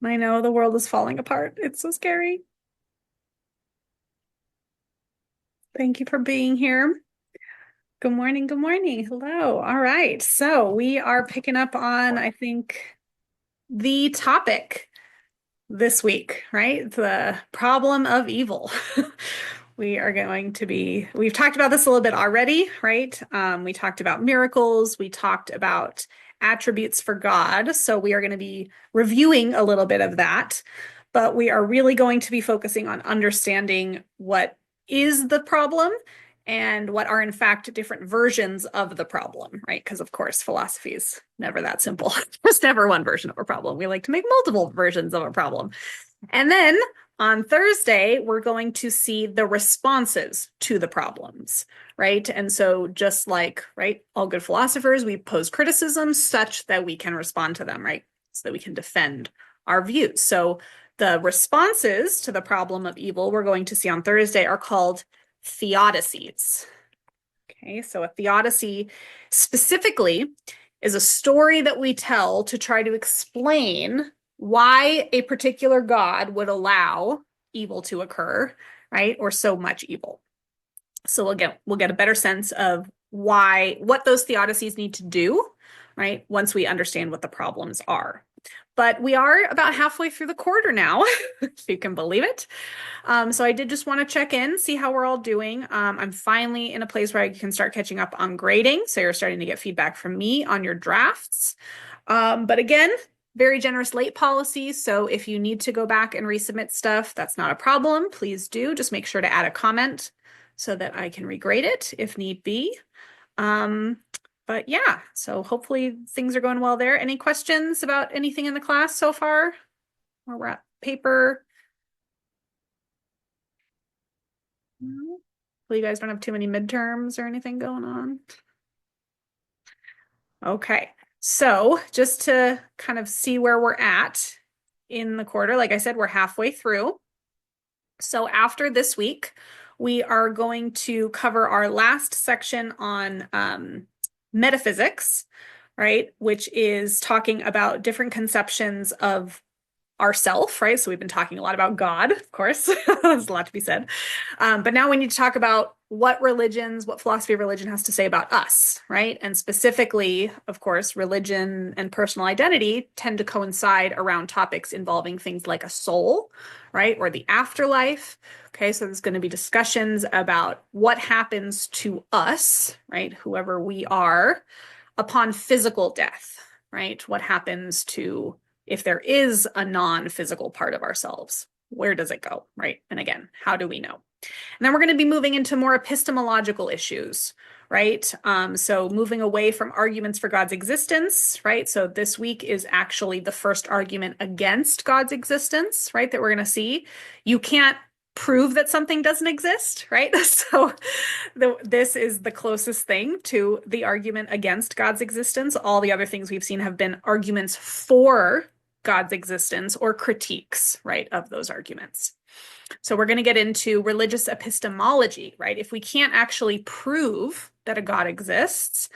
I know the world is falling apart. It's so scary. Thank you for being here. Good morning. Good morning. Hello. All right. So we are picking up on, I think, the topic this week, right? The problem of evil. We've talked about this a little bit already, right? We talked about miracles. We talked about attributes for God. So we are going to be reviewing a little bit of that, but we are really going to be focusing on understanding what is the problem and what are in fact different versions of the problem, right? Because of course, philosophy is never that simple. There's never one version of a problem. We like to make multiple versions of a problem. And then on Thursday, we're going to see the responses to the problems, right? And so just like, right, all good philosophers, we pose criticisms such that we can respond to them, right? So that we can defend our views. So the responses to the problem of evil we're going to see on Thursday are called theodicies. Okay, so a theodicy specifically is a story that we tell to try to explain why a particular god would allow evil to occur, right? Or so much evil. So we'll get a better sense of what those theodicies need to do, right? Once we understand what the problems are. But we are about halfway through the quarter now, if you can believe it. So I did just want to check in, see how we're all doing. I'm finally in a place where I can start catching up on grading. So you're starting to get feedback from me on your drafts. But again, very generous late policy. So if you need to go back and resubmit stuff, that's not a problem. Please do. Just make sure to add a comment so that I can regrade it if need be. But yeah, so hopefully things are going well there. Any questions about anything in the class so far? Or we're at paper. No? Well, you guys don't have too many midterms or anything going on? Okay, so just to kind of see where we're at in the quarter, like I said, we're halfway through. So after this week, we are going to cover our last section on metaphysics, right? Which is talking about different conceptions of ourself, right? So we've been talking a lot about God, of course. There's a lot to be said. But now we need to talk about what philosophy of religion has to say about us, right? And specifically, of course, religion and personal identity tend to coincide around topics involving things like a soul, right? Or the afterlife. Okay, so there's going to be discussions about what happens to us, right? Whoever we are upon physical death, right? What happens to if there is a non-physical part of ourselves, where does it go, right? And again, how do we know? And then we're going to be moving into more epistemological issues, right? So moving away from arguments for God's existence, right? So this week is actually the first argument against God's existence, right? That we're going to see. You can't prove that something doesn't exist, right? So this is the closest thing to the argument against God's existence. All the other things we've seen have been arguments for God's existence or critiques, right, of those arguments. So we're going to get into religious epistemology, right? If we can't actually prove that a God exists,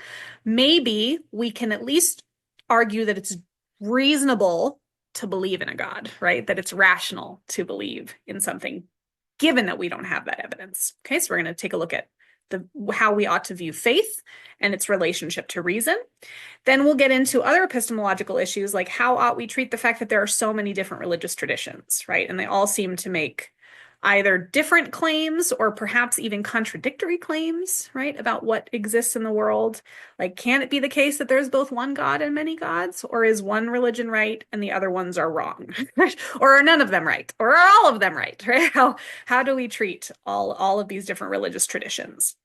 maybe we can at least argue that it's reasonable to believe in a God, right? That it's rational to believe in something, given that we don't have that evidence. Okay, so we're going to take a look at how we ought to view faith and its relationship to reason. Then we'll get into other epistemological issues like how ought we treat the fact that there are so many different religious traditions, right? And they all seem to make either different claims or perhaps even contradictory claims, right, about what exists in the world. Like, can it be the case that there's both one God and many gods, or is one religion right and the other ones are wrong, right? Or are none of them right, or are all of them right, right? How do we treat all of these different religious traditions?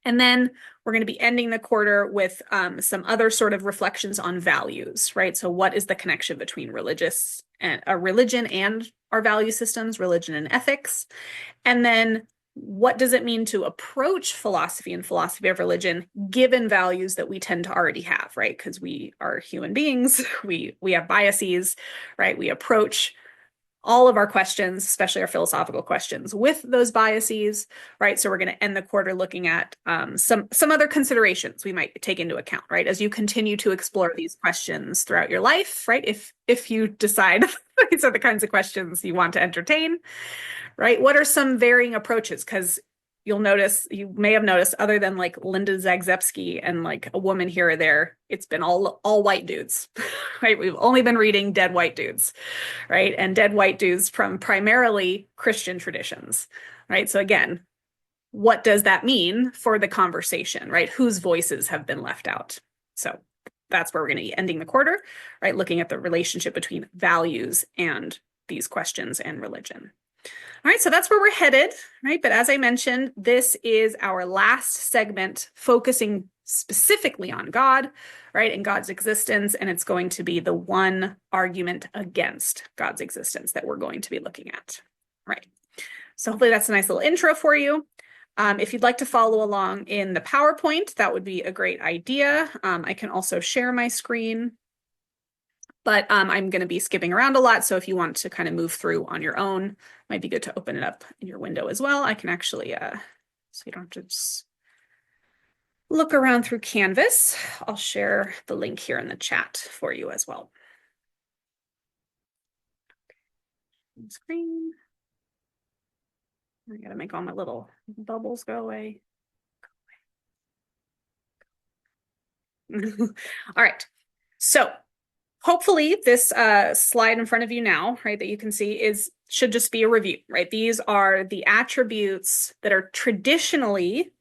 And then we're going to be ending the quarter with some other sort of reflections on values, right? So what is the connection between religion and our value systems, religion and ethics? And then what does it mean to approach philosophy and philosophy of religion given values that we tend to already have, right? Because we are human beings, we have biases, right? We approach all of our questions, especially our philosophical questions, with those biases, right? So we're going to end the quarter looking at some other considerations we might take into account, right? As you continue to explore these questions throughout your life, right? If you decide these are the kinds of questions you want to entertain, right? What are some varying approaches? Because you may have noticed, other than like Linda Zagzebski and like a woman here or there, it's been all white dudes, right? We've only been reading dead white dudes, right? And dead white dudes from primarily Christian traditions, right? So again, what does that mean for the conversation, right? Whose voices have been left out? So that's where we're going to be ending the quarter, right? Looking at the relationship between values and these questions and religion. All right, so that's where we're headed, right? But as I mentioned, this is our last segment focusing specifically on God, right? And God's existence. And it's going to be the one argument against God's existence that we're going to be looking at, right? So hopefully that's a nice little intro for you. If you'd like to follow along in the PowerPoint, that would be a great idea. I can also share my screen. But I'm going to be skipping around a lot. So if you want to kind of move through on your own, it might be good to open it up in your window as well. I can actually, so you don't have to just look around through Canvas. I'll share the link here in the chat for you as well. Screen. I got to make all my little bubbles go away. All right. So hopefully this slide in front of you now, right, that you can see should just be a review, right? These are the attributes that are traditionally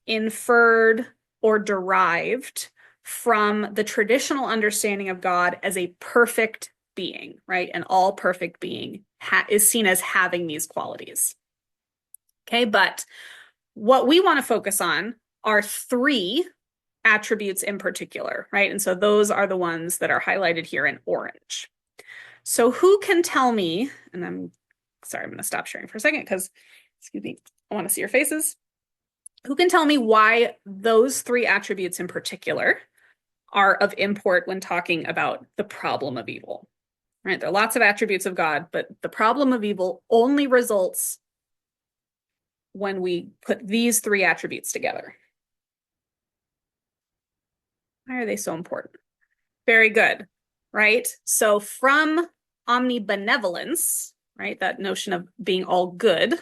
inferred or derived from the traditional understanding of God as a perfect being, right? An all perfect being is seen as having these qualities. Okay, but what we want to focus on are 3 attributes in particular, right? And so those are the ones that are highlighted here in orange. So who can tell me, and I'm going to stop sharing for a second because, excuse me, I want to see your faces. Who can tell me why those 3 attributes in particular are of import when talking about the problem of evil, right? There are lots of attributes of God, but the problem of evil only results when we put these 3 attributes together. Why are they so important? Very good, right? So from omnibenevolence, right, that notion of being all good,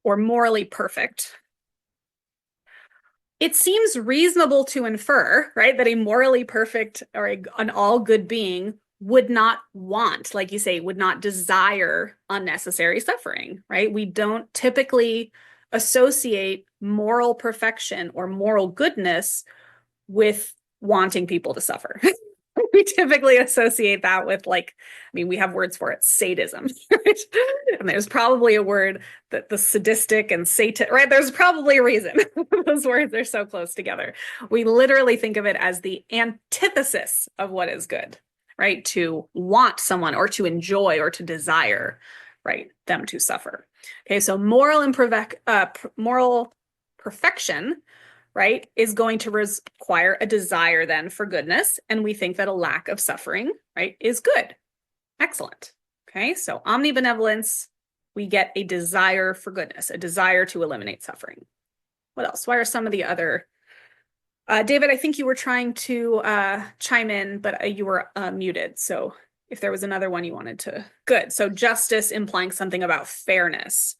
or morally perfect, it seems reasonable to infer, right, that a morally perfect or an all good being would not want, like you say, would not desire unnecessary suffering, right? We don't typically associate moral perfection or moral goodness with wanting people to suffer. We typically associate that with, like, I mean, we have words for it, sadism, right? And there's probably a word that the sadistic and satan, right? There's probably a reason those words are so close together. We literally think of it as the antithesis of what is good, right? To want someone or to enjoy or to desire, right, them to suffer. Okay, so moral perfection, right, is going to require a desire then for goodness. And we think that a lack of suffering, right, is good. Excellent. Okay, so omnibenevolence, we get a desire for goodness, a desire to eliminate suffering. What else? Why are some of the other... David, I think you were trying to chime in, but you were muted. So if there was another one you wanted to... Good. So justice implying something about fairness,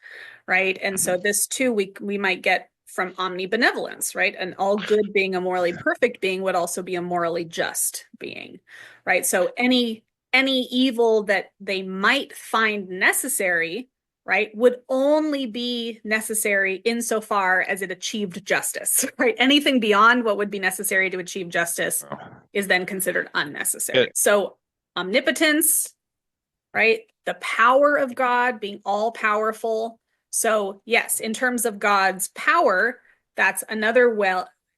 right? And so this too, we might get from omnibenevolence, right? An all good being, a morally perfect being, would also be a morally just being, right? So any evil that they might find necessary, right, would only be necessary insofar as it achieved justice, right? Anything beyond what would be necessary to achieve justice is then considered unnecessary. So omnipotence, right? The power of God being all powerful. So yes, in terms of God's power, that's another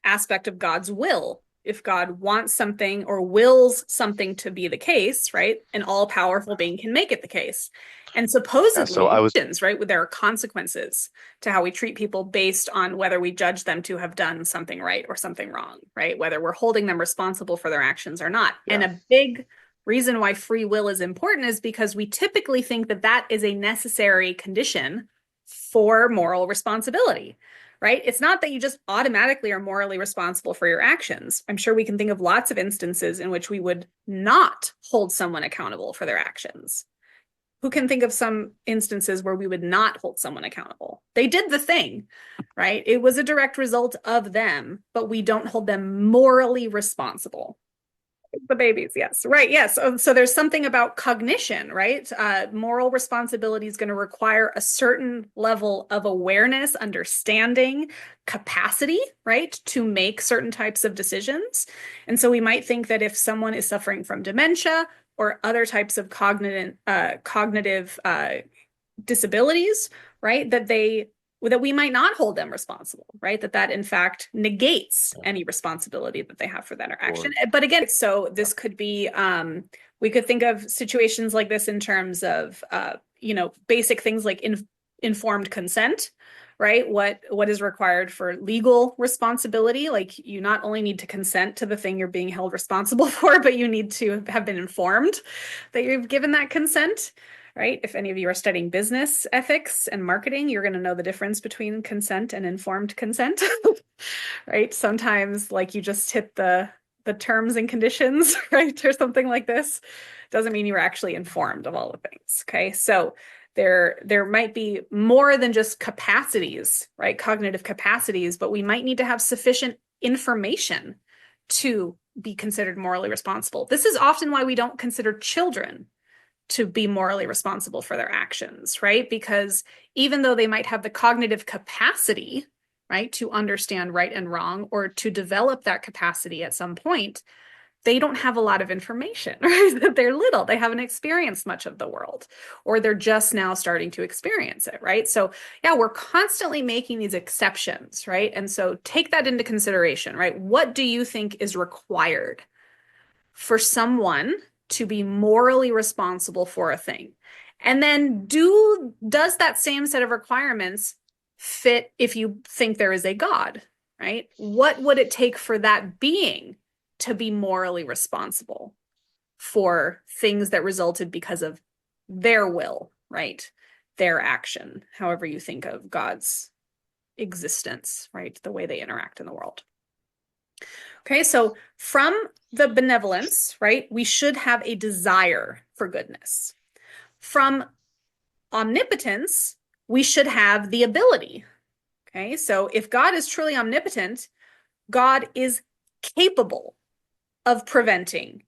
aspect of God's will, if God wants something or wills something to be the case, right, an all-powerful being can make it the case. And Yeah, so supposedly, I was right, there are consequences to how we treat people based on whether we judge them to have done something right or something wrong, right? Whether we're holding them responsible for their actions or not. And yeah. a big reason why free will is important is because we typically think that that is a necessary condition for moral responsibility, right? It's not that you just automatically are morally responsible for your actions. I'm sure we can think of lots of instances in which we would not hold someone accountable for their actions. Who can think of some instances where we would not hold someone accountable? They did the thing, right? It was a direct result of them, but we don't hold them morally responsible. The babies, yes. Right, yes. So there's something about cognition, right? Moral responsibility is going to require a certain level of awareness, understanding, capacity, right, to make certain types of decisions. And so we might think that if someone is suffering from dementia or other types of cognitive disabilities, right, that we might not hold them responsible, right? That in fact negates any responsibility that they have for that action. Or But again, so this could be, we could think of situations like this in terms of, basic things like informed consent, right? What is required for legal responsibility? Like you not only need to consent to the thing you're being held responsible for, but you need to have been informed that you've given that consent. Right? If any of you are studying business ethics and marketing, you're going to know the difference between consent and informed consent, right? Sometimes like you just hit the terms and conditions, right? Or something like this. Doesn't mean you were actually informed of all the things. Okay. So there might be more than just capacities, right? Cognitive capacities, but we might need to have sufficient information to be considered morally responsible. This is often why we don't consider children to be morally responsible for their actions, right? Because even though they might have the cognitive capacity, right, to understand right and wrong or to develop that capacity at some point, they don't have a lot of information, right? That they're little, they haven't experienced much of the world, or they're just now starting to experience it, right? So, yeah, we're constantly making these exceptions, right? And so take that into consideration, right? What do you think is required for someone to be morally responsible for a thing? And then does that same set of requirements fit if you think there is a God, right? What would it take for that being to be morally responsible for things that resulted because of their will, right? Their action, however you think of God's existence, right? The way they interact in the world. Okay, so from the benevolence, right, we should have a desire for goodness. From omnipotence, we should have the ability. Okay, so if God is truly omnipotent, God is capable of preventing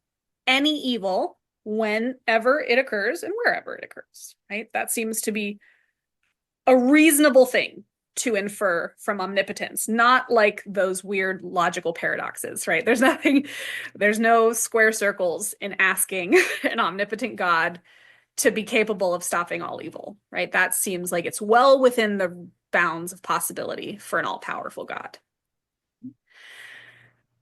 any evil whenever it occurs and wherever it occurs, right? That seems to be a reasonable thing to infer from omnipotence, not like those weird logical paradoxes, right? There's no square circles in asking an omnipotent God to be capable of stopping all evil, right? That seems like it's well within the bounds of possibility for an all-powerful God.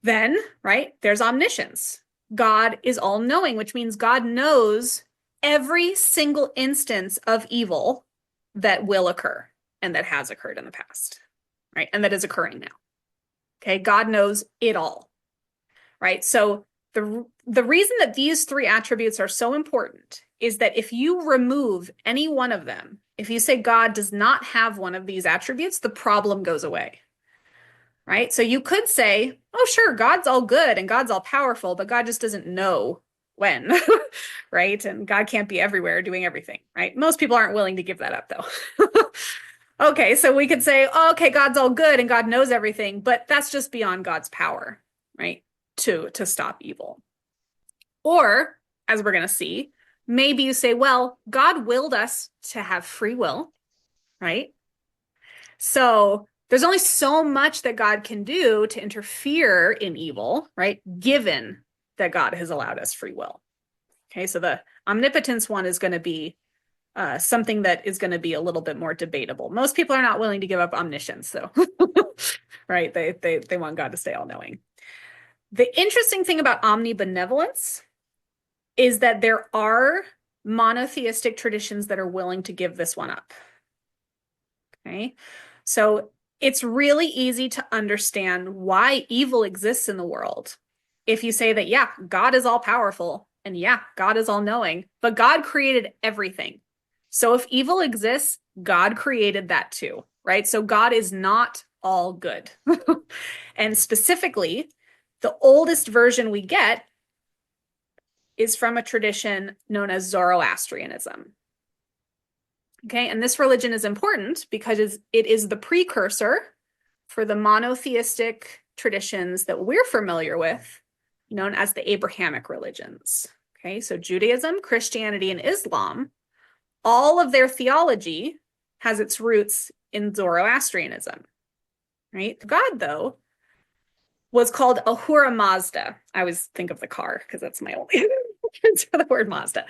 Then, right, there's omniscience. God is all-knowing, which means God knows every single instance of evil that will occur and that has occurred in the past, right? And that is occurring now. Okay, God knows it all, right? So the reason that these three attributes are so important is that if you remove any one of them, if you say God does not have one of these attributes, the problem goes away, right? So you could say, oh, sure, God's all good and God's all powerful, but God just doesn't know when, right? And God can't be everywhere doing everything, right? Most people aren't willing to give that up, though. Okay, so we could say, oh, okay, God's all good and God knows everything, but that's just beyond God's power, right? To stop evil. Or, as we're going to see, maybe you say, well, God willed us to have free will, right? So there's only so much that God can do to interfere in evil, right? Given that God has allowed us free will. Okay, so the omnipotence one is going to be something that is going to be a little bit more debatable. Most people are not willing to give up omniscience, though, right? They want God to stay all-knowing. The interesting thing about omnibenevolence is that there are monotheistic traditions that are willing to give this one up. Okay. So it's really easy to understand why evil exists in the world. If you say that, yeah, God is all powerful and yeah, God is all knowing, but God created everything. So if evil exists, God created that too, right? So God is not all good. And specifically, the oldest version we get is from a tradition known as Zoroastrianism. Okay, and this religion is important because it is the precursor for the monotheistic traditions that we're familiar with, known as the Abrahamic religions. Okay, so Judaism, Christianity, and Islam, all of their theology has its roots in Zoroastrianism, right? God, though, was called Ahura Mazda. I always think of the car because that's my only reference for the word Mazda.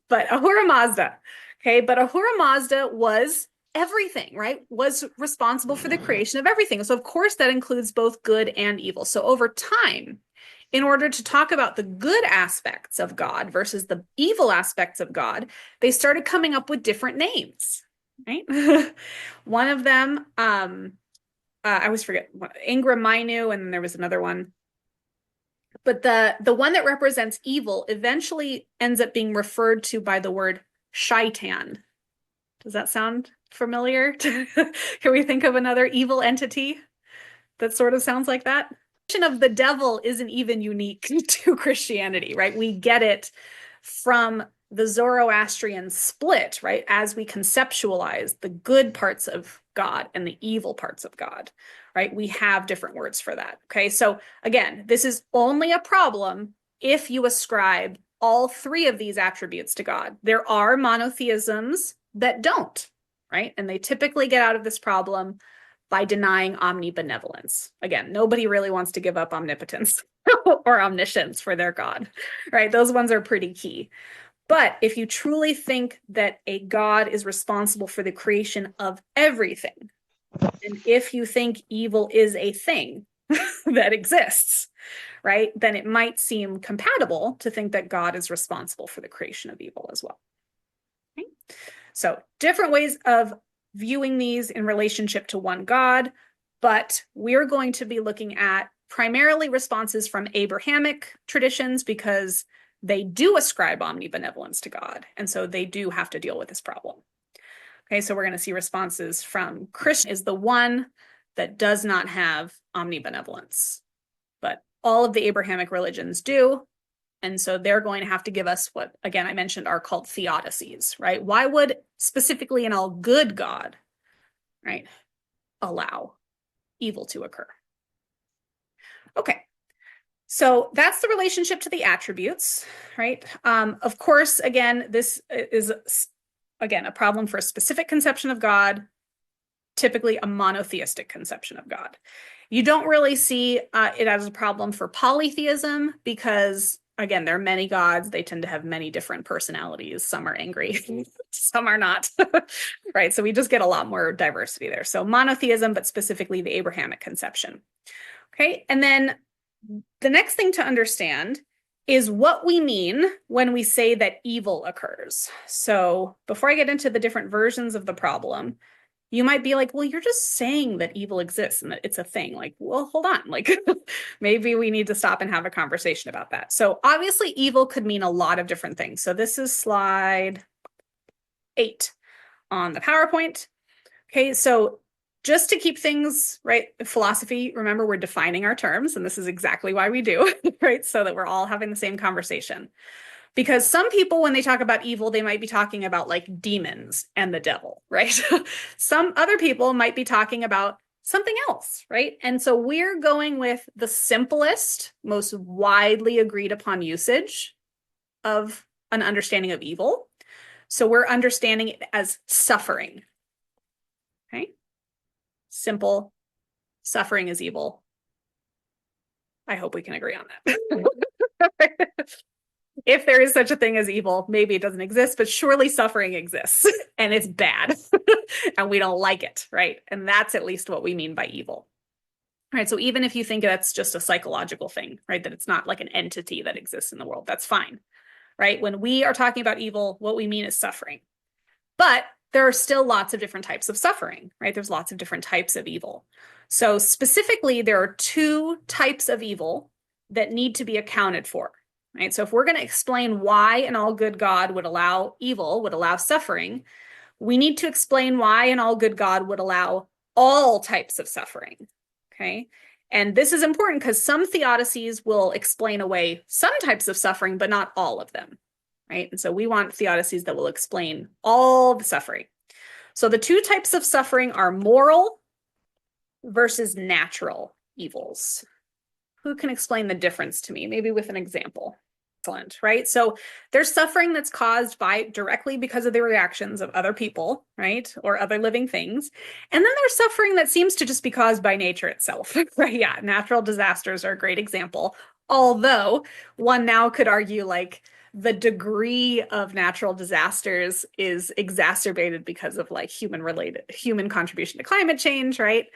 But Ahura Mazda, okay? But Ahura Mazda was everything, right? Was responsible for the creation of everything. So of course that includes both good and evil. So over time, in order to talk about the good aspects of God versus the evil aspects of God, they started coming up with different names, right? One of them, I always forget, Ingra Mainu, and then there was another one. But the one that represents evil eventually ends up being referred to by the word shaitan. Does that sound familiar? Can we think of another evil entity that sort of sounds like that? The notion of the devil isn't even unique to Christianity, right? We get it from the Zoroastrian split, right? As we conceptualize the good parts of God and the evil parts of God, right? We have different words for that. Okay. So again, this is only a problem if you ascribe all three of these attributes to God. There are monotheisms that don't, right? And they typically get out of this problem by denying omnibenevolence. Again, nobody really wants to give up omnipotence or omniscience for their God, right? Those ones are pretty key. But if you truly think that a God is responsible for the creation of everything, and if you think evil is a thing that exists, right, then it might seem compatible to think that God is responsible for the creation of evil as well. Okay? So different ways of viewing these in relationship to one God, but we're going to be looking at primarily responses from Abrahamic traditions because they do ascribe omnibenevolence to God, and so they do have to deal with this problem. Okay, so we're going to see responses from Christian is the one that does not have omnibenevolence, but all of the Abrahamic religions do, and so they're going to have to give us what, again, I mentioned are called theodicies, right? Why would specifically an all good God, right, allow evil to occur? Okay. So that's the relationship to the attributes, right? Of course, again, this is, again, a problem for a specific conception of God, typically a monotheistic conception of God. You don't really see it as a problem for polytheism because, again, there are many gods. They tend to have many different personalities. Some are angry, some are not, right? So we just get a lot more diversity there. So monotheism, but specifically the Abrahamic conception. Okay, and then the next thing to understand is what we mean when we say that evil occurs. So before I get into the different versions of the problem, you might be like, well, you're just saying that evil exists and that it's a thing. Like, well, hold on. Like, maybe we need to stop and have a conversation about that. So obviously evil could mean a lot of different things. So this is slide 8 on the PowerPoint. Okay, so just to keep things right, philosophy, remember we're defining our terms, and this is exactly why we do, right? So that we're all having the same conversation. Because some people, when they talk about evil, they might be talking about like demons and the devil, right? Some other people might be talking about something else, right? And so we're going with the simplest, most widely agreed upon usage of an understanding of evil. So we're understanding it as suffering. Okay. Simple. Suffering is evil. I hope we can agree on that. If there is such a thing as evil, maybe it doesn't exist, but surely suffering exists and it's bad and we don't like it, right? And that's at least what we mean by evil. right? So even if you think that's just a psychological thing, right, that it's not like an entity that exists in the world, that's fine, right? When we are talking about evil, what we mean is suffering. But there are still lots of different types of suffering, right? There's lots of different types of evil. So specifically, there are two types of evil that need to be accounted for, right? So if we're going to explain why an all good God would allow evil, would allow suffering, we need to explain why an all good God would allow all types of suffering, okay? And this is important because some theodicies will explain away some types of suffering, but not all of them, right? And so we want theodicies that will explain all the suffering. So the two types of suffering are moral versus natural evils. Who can explain the difference to me? Maybe with an example. Excellent, right? So there's suffering that's caused directly because of the reactions of other people, right? Or other living things. And then there's suffering that seems to just be caused by nature itself, right? Yeah, natural disasters are a great example. Although one now could argue like the degree of natural disasters is exacerbated because of like human contribution to climate change, right?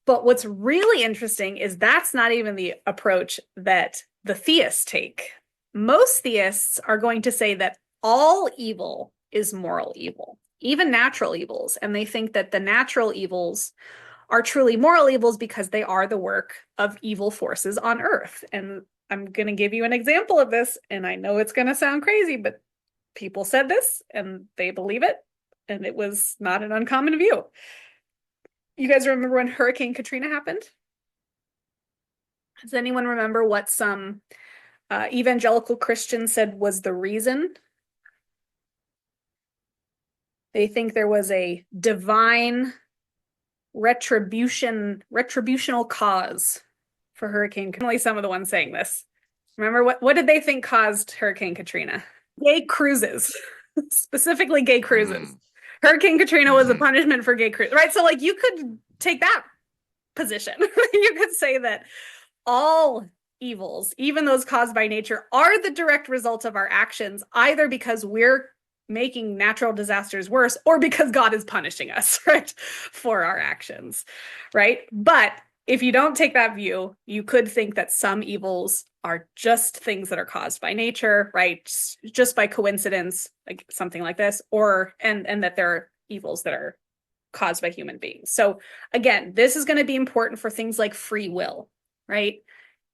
But what's really interesting is that's not even the approach that the theists take. Most theists are going to say that all evil is moral evil, even natural evils. And they think that the natural evils are truly moral evils because they are the work of evil forces on earth. And I'm going to give you an example of this. And I know it's going to sound crazy, but people said this and they believe it. And it was not an uncommon view. You guys remember when Hurricane Katrina happened? Does anyone remember what some evangelical Christians said was the reason? They think there was a divine retributional cause for Hurricane Katrina. Only some of the ones saying this. Remember what did they think caused Hurricane Katrina? Gay cruises, specifically gay cruises. Hurricane Katrina was a punishment for gay cruises, right? So like you could take that position. You could say that all evils, even those caused by nature, are the direct result of our actions, either because we're making natural disasters worse or because God is punishing us, right, for our actions, right? But if you don't take that view, you could think that some evils are just things that are caused by nature, right? Just by coincidence, like something like this, or and that there are evils that are caused by human beings. So again, this is going to be important for things like free will, right?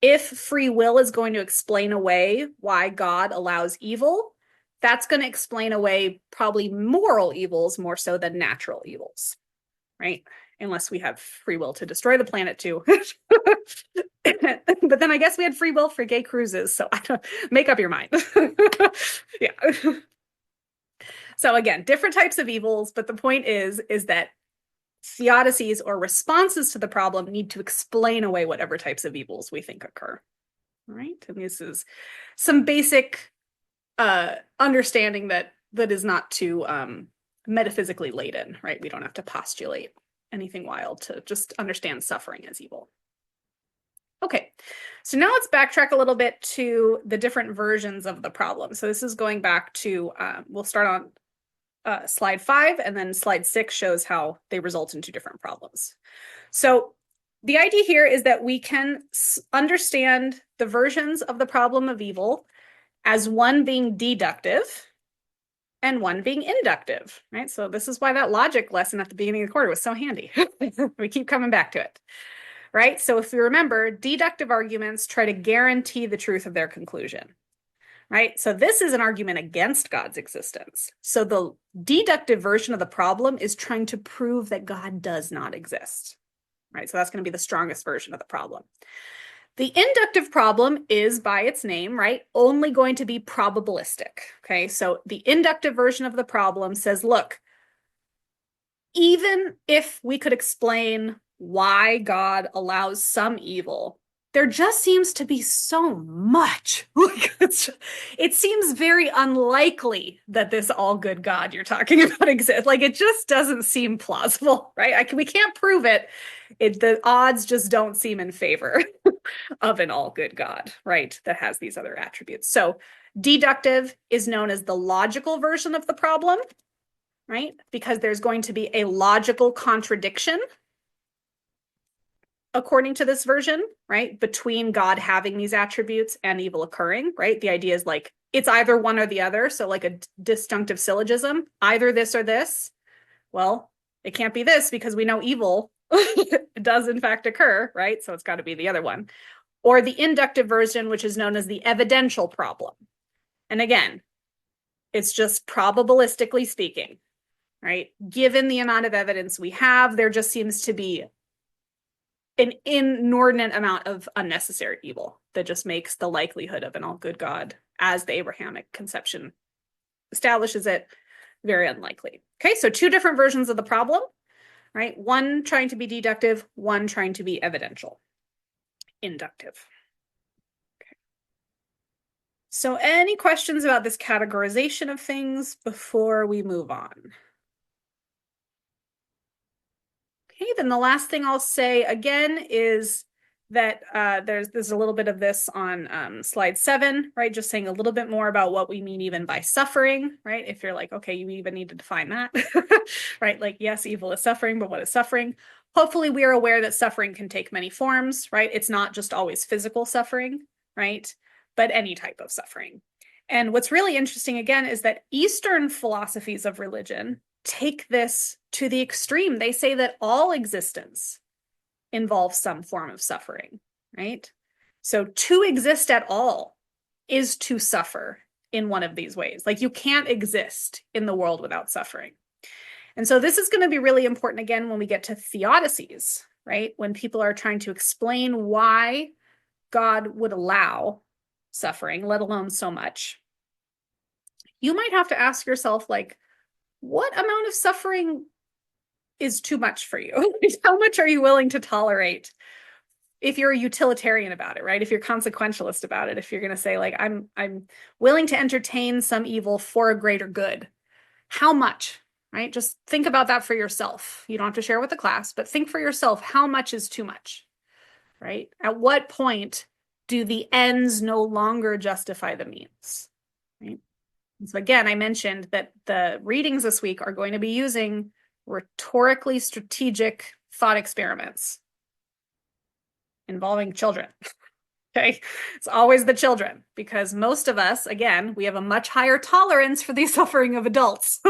If free will is going to explain away why God allows evil, that's going to explain away probably moral evils more so than natural evils, right? Unless we have free will to destroy the planet too. But then I guess we had free will for gay cruises, so I don't make up your mind. Yeah. So again, different types of evils, but the point is that theodicies or responses to the problem need to explain away whatever types of evils we think occur. All right, and this is some basic understanding that is not too metaphysically laden, right? We don't have to postulate anything wild to just understand suffering as evil. Okay, so now let's backtrack a little bit to the different versions of the problem. So this is going back to, we'll start on slide 5, and then slide 6 shows how they result in two different problems. So the idea here is that we can understand the versions of the problem of evil as one being deductive and one being inductive, right? So this is why that logic lesson at the beginning of the quarter was so handy. We keep coming back to it, right? So if you remember, deductive arguments try to guarantee the truth of their conclusion, right? So this is an argument against God's existence. So the deductive version of the problem is trying to prove that God does not exist, right? So that's going to be the strongest version of the problem. The inductive problem is, by its name, right, only going to be probabilistic, okay? So the inductive version of the problem says, look, even if we could explain why God allows some evil, there just seems to be so much. It seems very unlikely that this all good God you're talking about exists. Like, it just doesn't seem plausible, right? We can't prove it. The odds just don't seem in favor of an all good God, right? That has these other attributes. So deductive is known as the logical version of the problem, right? Because there's going to be a logical contradiction according to this version, right, between God having these attributes and evil occurring, right? The idea is like it's either one or the other. So like a disjunctive syllogism, either this or this. Well, it can't be this because we know evil does in fact occur, right? So it's got to be the other one. Or the inductive version, which is known as the evidential problem. And again, it's just probabilistically speaking, right? Given the amount of evidence we have, there just seems to be an inordinate amount of unnecessary evil that just makes the likelihood of an all good God, as the Abrahamic conception establishes it, very unlikely. Okay, so two different versions of the problem, right? One trying to be deductive, one trying to be evidential, inductive. Okay. So any questions about this categorization of things before we move on? Okay, then the last thing I'll say again is that there's a little bit of this on slide 7, right? Just saying a little bit more about what we mean even by suffering, right? If you're like, okay, you even need to define that, right? Like, yes, evil is suffering, but what is suffering? Hopefully we are aware that suffering can take many forms, right? It's not just always physical suffering, right? But any type of suffering. And what's really interesting again is that Eastern philosophies of religion take this to the extreme. They say that all existence involves some form of suffering, right? So to exist at all is to suffer in one of these ways. Like you can't exist in the world without suffering. And so this is going to be really important again when we get to theodicies, right? When people are trying to explain why God would allow suffering, let alone so much. You might have to ask yourself, like, what amount of suffering is too much for you? How much are you willing to tolerate if you're a utilitarian about it, right? If you're consequentialist about it, if you're going to say like, I'm willing to entertain some evil for a greater good. How much, right? Just think about that for yourself. You don't have to share with the class, but think for yourself, how much is too much, right? At what point do the ends no longer justify the means, right? And so again, I mentioned that the readings this week are going to be using rhetorically strategic thought experiments involving children. Okay, it's always the children because most of us, again, we have a much higher tolerance for the suffering of adults.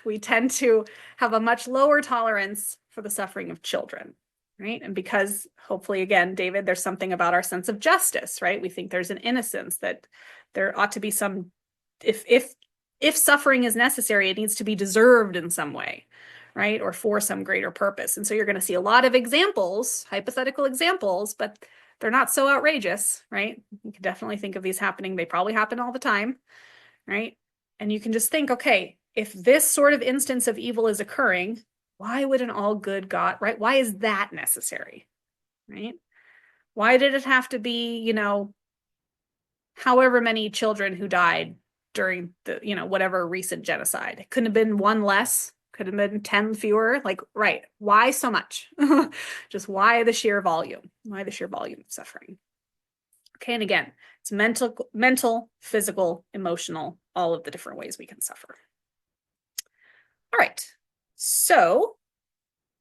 We tend to have a much lower tolerance for the suffering of children, right? And because hopefully, again, David, there's something about our sense of justice, right? We think there's an innocence that there ought to be some, if suffering is necessary, it needs to be deserved in some way, right? Or for some greater purpose. And so you're going to see a lot of examples, hypothetical examples, but they're not so outrageous, right? You can definitely think of these happening. They probably happen all the time, right? And you can just think, okay, if this sort of instance of evil is occurring, why would an all good God, right? Why is that necessary, right? Why did it have to be, however many children who died during the, whatever recent genocide? It couldn't have been one less, could have been 10 fewer. Like, right. Why so much? Just why the sheer volume? Why the sheer volume of suffering? Okay. And again, it's mental, physical, emotional, all of the different ways we can suffer. All right. So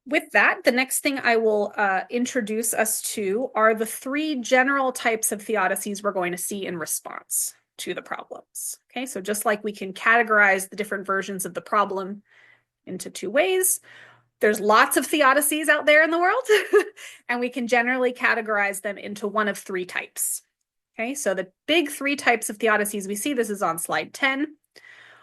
with that, the next thing I will introduce us to are the 3 general types of theodicies we're going to see in response to the problems. Okay. So just like we can categorize the different versions of the problem into 2 ways, there's lots of theodicies out there in the world, and we can generally categorize them into one of 3 types. Okay, so the big 3 types of theodicies we see, this is on slide 10,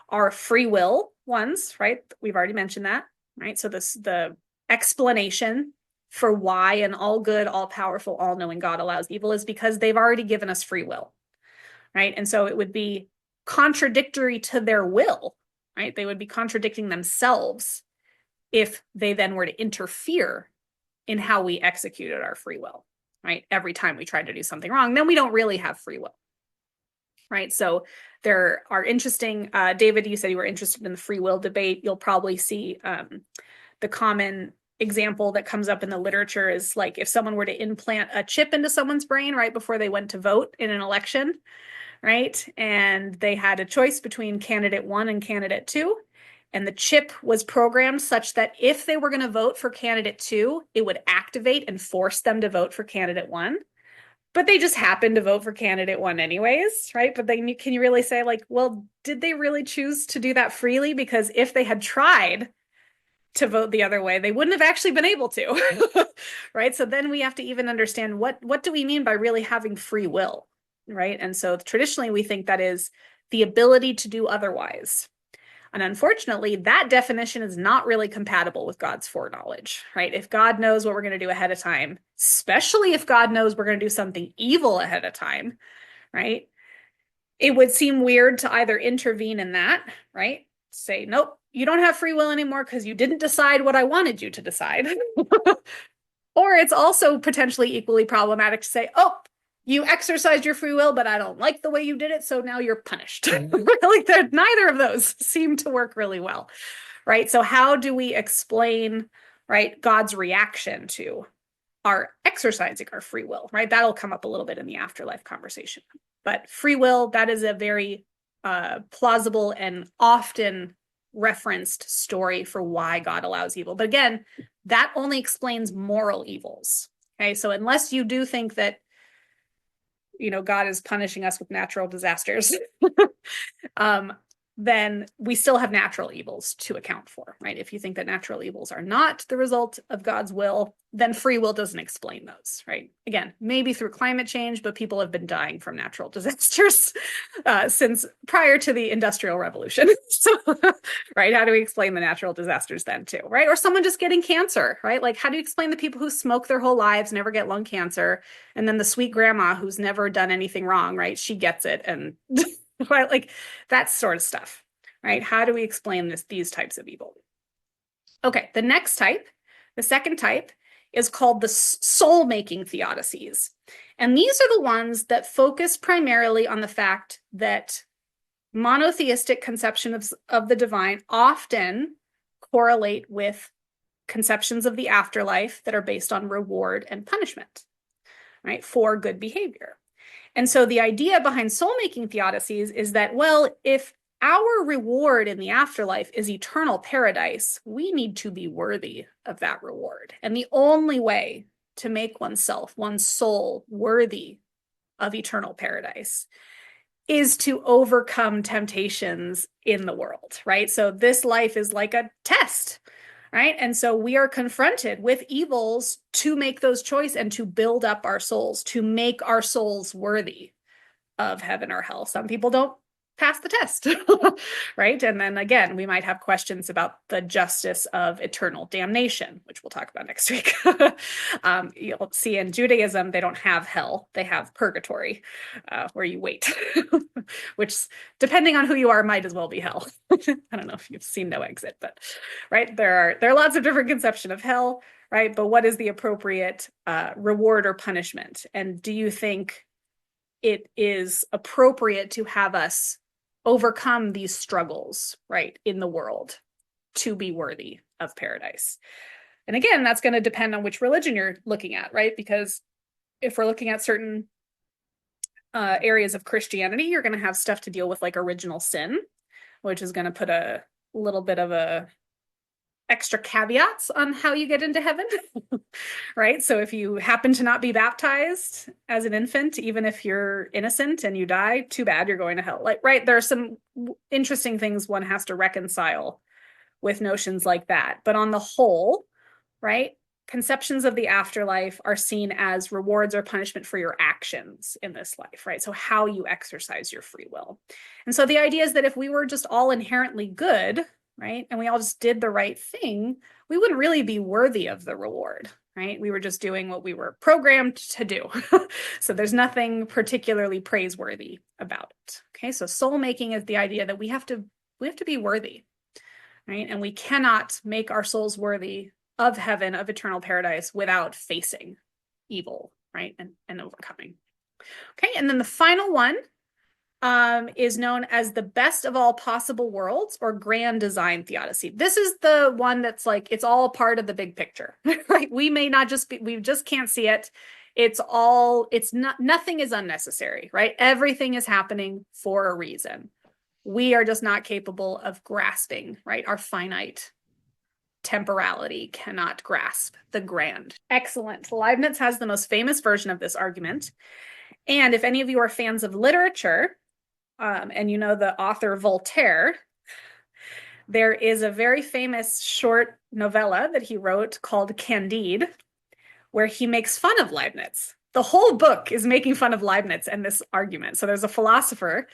are free will ones, right? We've already mentioned that, right? So the explanation for why an all good, all powerful, all knowing God allows evil is because they've already given us free will, right? And so it would be contradictory to their will, right? They would be contradicting themselves if they then were to interfere in how we executed our free will, right? Every time we try to do something wrong, then we don't really have free will, right? So there are interesting, David, you said you were interested in the free will debate. You'll probably see the common example that comes up in the literature is like if someone were to implant a chip into someone's brain right before they went to vote in an election, right? And they had a choice between candidate 1 and candidate 2. And the chip was programmed such that if they were going to vote for candidate 2, it would activate and force them to vote for candidate 1. But they just happened to vote for candidate 1 anyways, right? But then can you really say, like, well, did they really choose to do that freely? Because if they had tried to vote the other way, they wouldn't have actually been able to, right? So then we have to even understand what do we mean by really having free will, right? And so traditionally we think that is the ability to do otherwise. And unfortunately, that definition is not really compatible with God's foreknowledge, right? If God knows what we're going to do ahead of time, especially if God knows we're going to do something evil ahead of time, right? It would seem weird to either intervene in that, right? Say, nope, you don't have free will anymore because you didn't decide what I wanted you to decide. Or it's also potentially equally problematic to say, oh, you exercised your free will, but I don't like the way you did it, so now you're punished. Like neither of those seem to work really well, right? So how do we explain, right, God's reaction to our exercising our free will, right? That'll come up a little bit in the afterlife conversation. But free will, that is a very plausible and often referenced story for why God allows evil. But again, that only explains moral evils. Okay, so unless you do think that, you know, God is punishing us with natural disasters, then we still have natural evils to account for, right? If you think that natural evils are not the result of God's will, then free will doesn't explain those, right? Again, maybe through climate change, but people have been dying from natural disasters since prior to the Industrial Revolution. So, right, how do we explain the natural disasters then too, right? Or someone just getting cancer, right? Like, how do you explain the people who smoke their whole lives, never get lung cancer, and then the sweet grandma who's never done anything wrong, right? She gets it, and right, like that sort of stuff, right? How do we explain these types of evil? Okay, the next type, the second type, is called the soul-making theodicies. And these are the ones that focus primarily on the fact that monotheistic conceptions of the divine often correlate with conceptions of the afterlife that are based on reward and punishment, right, for good behavior. And so the idea behind soul-making theodicies is that, well, if our reward in the afterlife is eternal paradise, we need to be worthy of that reward. And the only way to make oneself, one's soul, worthy of eternal paradise is to overcome temptations in the world, right? So this life is like a test, right? And so we are confronted with evils to make those choices and to build up our souls, to make our souls worthy of heaven or hell. Some people don't pass the test, right? And then again, we might have questions about the justice of eternal damnation, which we'll talk about next week. You'll see in Judaism, they don't have hell, they have purgatory, where you wait, which depending on who you are, might as well be hell. I don't know if you've seen No Exit, but right, there are lots of different conceptions of hell, right? But what is the appropriate reward or punishment? And do you think it is appropriate to have us overcome these struggles, right, in the world to be worthy of paradise? And again, that's going to depend on which religion you're looking at, right? Because if we're looking at certain areas of Christianity, you're going to have stuff to deal with like original sin, which is going to put a little bit of a extra caveats on how you get into heaven, right? So if you happen to not be baptized as an infant, even if you're innocent and you die, too bad, you're going to hell. Like, right, there are some interesting things one has to reconcile with notions like that. But on the whole, right, conceptions of the afterlife are seen as rewards or punishment for your actions in this life, right? So how you exercise your free will. And so the idea is that if we were just all inherently good, right, and we all just did the right thing, we wouldn't really be worthy of the reward, right? We were just doing what we were programmed to do. So there's nothing particularly praiseworthy about it. Okay, so soul making is the idea that we have to be worthy, right? And we cannot make our souls worthy of heaven, of eternal paradise, without facing evil, right, and overcoming. Okay, and then the final one is known as the best of all possible worlds, or grand design theodicy. This is the one that's like, it's all part of the big picture, right? We may not just be, we just can't see it. Nothing is unnecessary, right? Everything is happening for a reason. We are just not capable of grasping, right? Our finite temporality cannot grasp the grand. Excellent. Leibniz has the most famous version of this argument. And if any of you are fans of literature, and you know the author Voltaire, there is a very famous short novella that he wrote called Candide, where he makes fun of Leibniz. The whole book is making fun of Leibniz and this argument. So there's a philosopher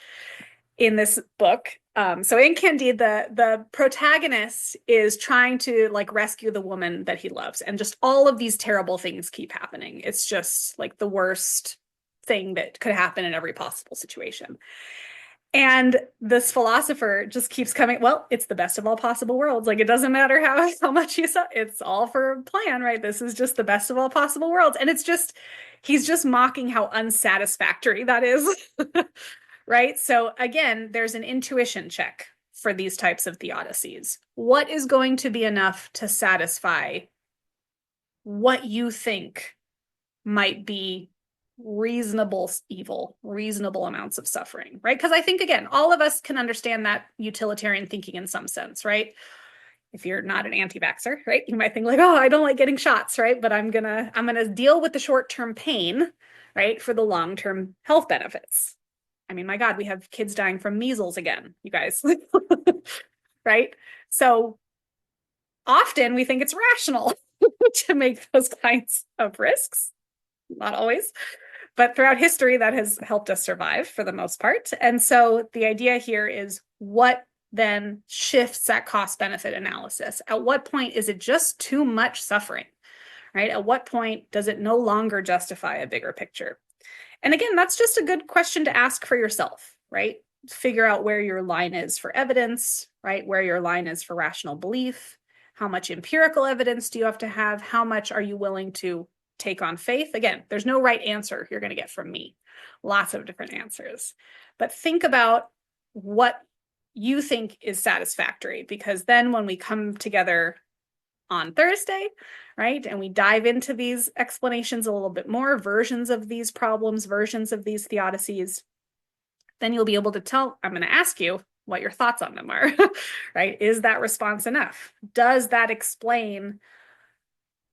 in this book. So in Candide, the protagonist is trying to like rescue the woman that he loves, and just all of these terrible things keep happening. It's just like the worst thing that could happen in every possible situation. And this philosopher just keeps coming, well, it's the best of all possible worlds. Like, it doesn't matter how much you saw, it's all for a plan, right? This is just the best of all possible worlds. And it's just, he's just mocking how unsatisfactory that is, right? So again, there's an intuition check for these types of theodicies. What is going to be enough to satisfy what you think might be reasonable evil, reasonable amounts of suffering, right? Because I think, again, all of us can understand that utilitarian thinking in some sense, right? If you're not an anti-vaxxer, right, you might think like, oh, I don't like getting shots, right? But I'm gonna deal with the short-term pain, right, for the long-term health benefits. I mean, my God, we have kids dying from measles again, you guys, right? So often we think it's rational to make those kinds of risks. Not always. But throughout history, that has helped us survive for the most part. And so the idea here is, what then shifts that cost-benefit analysis? At what point is it just too much suffering, right? At what point does it no longer justify a bigger picture? And again, that's just a good question to ask for yourself, right? Figure out where your line is for evidence, right? Where your line is for rational belief. How much empirical evidence do you have to have? How much are you willing to take on faith? Again, there's no right answer you're going to get from me. Lots of different answers. But think about what you think is satisfactory, because then when we come together on Thursday, right, and we dive into these explanations a little bit more, versions of these problems, versions of these theodicies, then you'll be able to tell, I'm going to ask you what your thoughts on them are, right? Is that response enough? Does that explain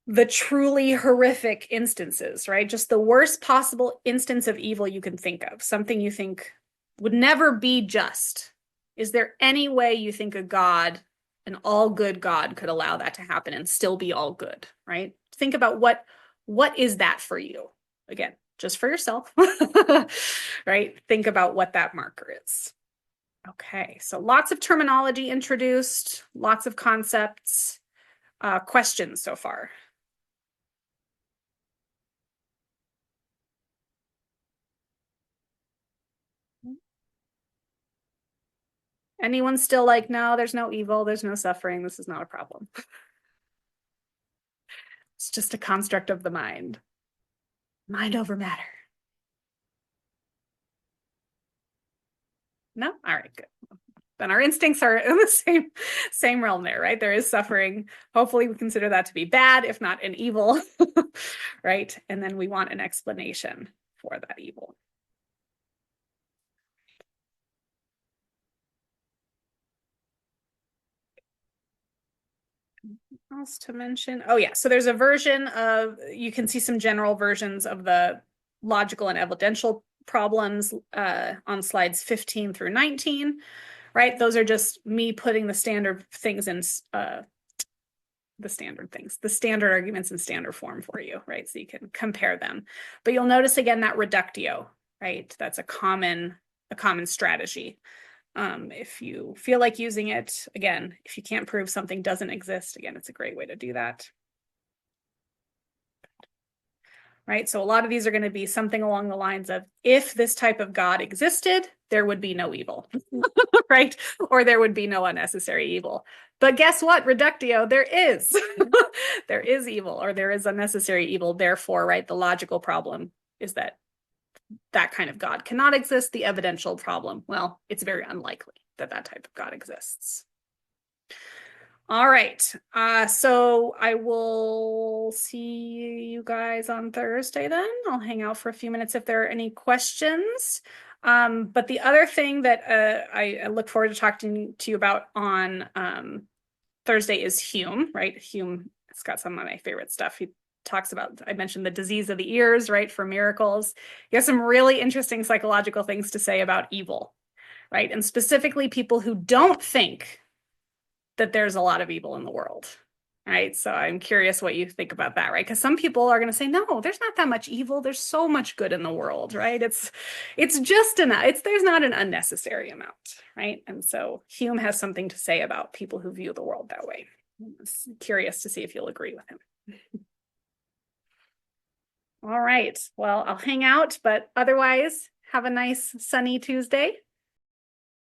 the truly horrific instances, right? Just the worst possible instance of evil you can think of, something you think would never be just. Is there any way you think a God, an all good God, could allow that to happen and still be all good, right? Think about what is that for you? Again, just for yourself, right? Think about what that marker is. Okay, so lots of terminology introduced, lots of concepts. Questions so far? Anyone still like, no, there's no evil, there's no suffering, this is not a problem? It's just a construct of the mind. Mind over matter. No? All right, good. Then our instincts are in the same realm there, right? There is suffering. Hopefully we consider that to be bad, if not an evil, right? And then we want an explanation for that evil. Else to mention? Oh yeah, so there's a version of, you can see some general versions of the logical and evidential problems on slides 15 through 19, right? Those are just me putting the standard things in the standard arguments in standard form for you, right? So you can compare them. But you'll notice again that reductio, right? That's a common strategy. If you feel like using it, again, if you can't prove something doesn't exist, again, it's a great way to do that. Right? So a lot of these are going to be something along the lines of, if this type of God existed, there would be no evil, right? Or there would be no unnecessary evil. But guess what? Reductio, there is. There is evil, or there is unnecessary evil. Therefore, right, the logical problem is that that kind of God cannot exist. The evidential problem, well, it's very unlikely that that type of God exists. All right. So I will see you guys on Thursday then. I'll hang out for a few minutes if there are any questions. But the other thing that I look forward to talking to you about on Thursday is Hume, right? Hume has got some of my favorite stuff. He talks about, I mentioned the disease of the ears, right, for miracles. He has some really interesting psychological things to say about evil, right? And specifically people who don't think that there's a lot of evil in the world, right? So I'm curious what you think about that, right? Because some people are going to say, no, there's not that much evil. There's so much good in the world, right? It's just enough. There's not an unnecessary amount, right? And so Hume has something to say about people who view the world that way. I'm curious to see if you'll agree with him. All right. Well, I'll hang out, but otherwise, have a nice sunny Tuesday.